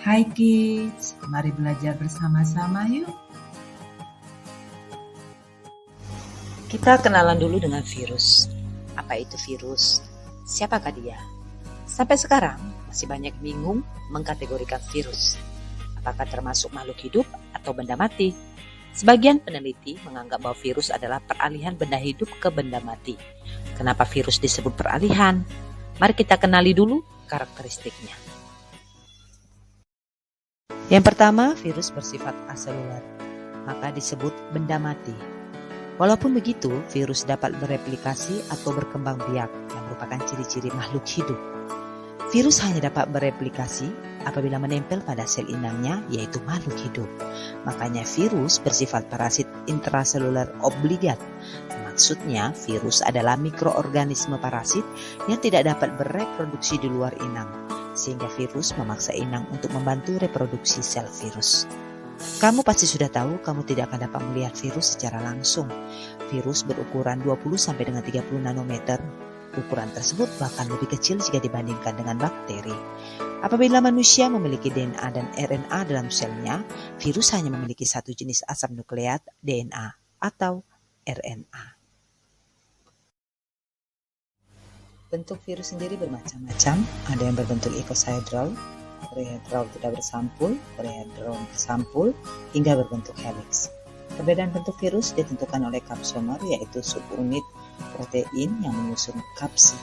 Hai kids, mari belajar bersama-sama yuk. Kita kenalan dulu dengan virus. Apa itu virus? Siapakah dia? Sampai sekarang masih banyak bingung mengkategorikan virus. Apakah termasuk makhluk hidup atau benda mati? Sebagian peneliti menganggap bahwa virus adalah peralihan benda hidup ke benda mati. Kenapa virus disebut peralihan? Mari kita kenali dulu karakteristiknya. Yang pertama, virus bersifat aseluler, maka disebut benda mati. Walaupun begitu, virus dapat bereplikasi atau berkembang biak yang merupakan ciri-ciri makhluk hidup. Virus hanya dapat bereplikasi apabila menempel pada sel inangnya, yaitu makhluk hidup. Makanya virus bersifat parasit intraseluler obligat. Maksudnya, virus adalah mikroorganisme parasit yang tidak dapat bereproduksi di luar inang, sehingga virus memaksa inang untuk membantu reproduksi sel virus. Kamu pasti sudah tahu kamu tidak akan dapat melihat virus secara langsung. Virus berukuran 20 sampai dengan 30 nanometer. Ukuran tersebut bahkan lebih kecil jika dibandingkan dengan bakteri. Apabila manusia memiliki DNA dan RNA dalam selnya, virus hanya memiliki satu jenis asam nukleat, DNA atau RNA. Bentuk virus sendiri bermacam-macam, ada yang berbentuk icosahedral, perihedral tidak bersampul, perihedral bersampul, hingga berbentuk helix. Perbedaan bentuk virus ditentukan oleh kapsomer, yaitu subunit protein yang menyusun kapsid.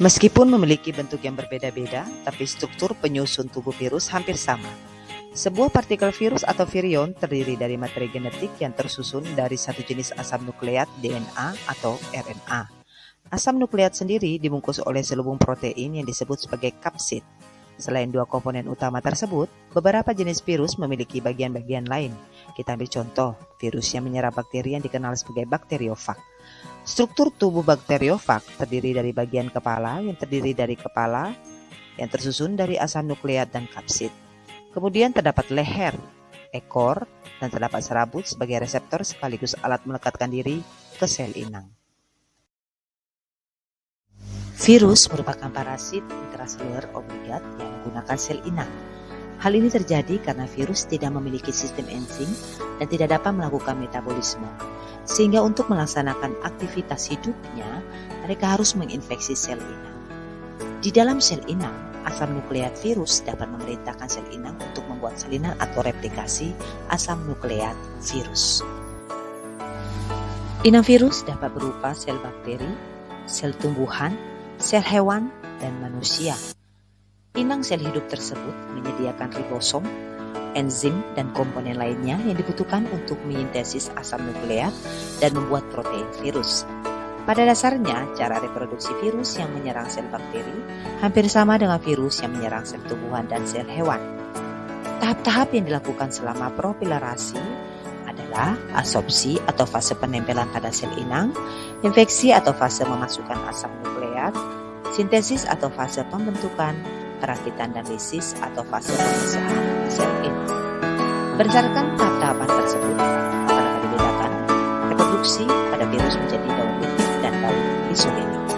Meskipun memiliki bentuk yang berbeda-beda, tapi struktur penyusun tubuh virus hampir sama. Sebuah partikel virus atau virion terdiri dari materi genetik yang tersusun dari satu jenis asam nukleat DNA atau RNA. Asam nukleat sendiri dibungkus oleh selubung protein yang disebut sebagai kapsid. Selain dua komponen utama tersebut, beberapa jenis virus memiliki bagian-bagian lain. Kita ambil contoh, virus yang menyerang bakteri yang dikenal sebagai bakteriofag. Struktur tubuh bakteriofag terdiri dari bagian kepala yang terdiri dari kepala yang tersusun dari asam nukleat dan kapsid. Kemudian terdapat leher, ekor, dan terdapat serabut sebagai reseptor sekaligus alat melekatkan diri ke sel inang. Virus merupakan parasit intraseluler obligat yang menggunakan sel inang. Hal ini terjadi karena virus tidak memiliki sistem enzim dan tidak dapat melakukan metabolisme. Sehingga untuk melaksanakan aktivitas hidupnya, mereka harus menginfeksi sel inang. Di dalam sel inang, asam nukleat virus dapat memerintahkan sel inang untuk membuat salinan atau replikasi asam nukleat virus. Inang virus dapat berupa sel bakteri, sel tumbuhan, sel hewan, dan manusia. Inang sel hidup tersebut menyediakan ribosom, enzim, dan komponen lainnya yang dibutuhkan untuk mesintesis asam nukleat dan membuat protein virus. Pada dasarnya, cara reproduksi virus yang menyerang sel bakteri hampir sama dengan virus yang menyerang sel tumbuhan dan sel hewan. Tahap-tahap yang dilakukan selama propilarasi adalah absorpsi atau fase penempelan pada sel inang, infeksi atau fase memasukkan asam nukleat, sintesis atau fase pembentukan, perakitan dan lisis atau fase pemisahan sel inang. Berdasarkan tahap-tahapan tersebut, akan dibedakan reproduksi pada virus menjadi daun linting dan daun isolenik.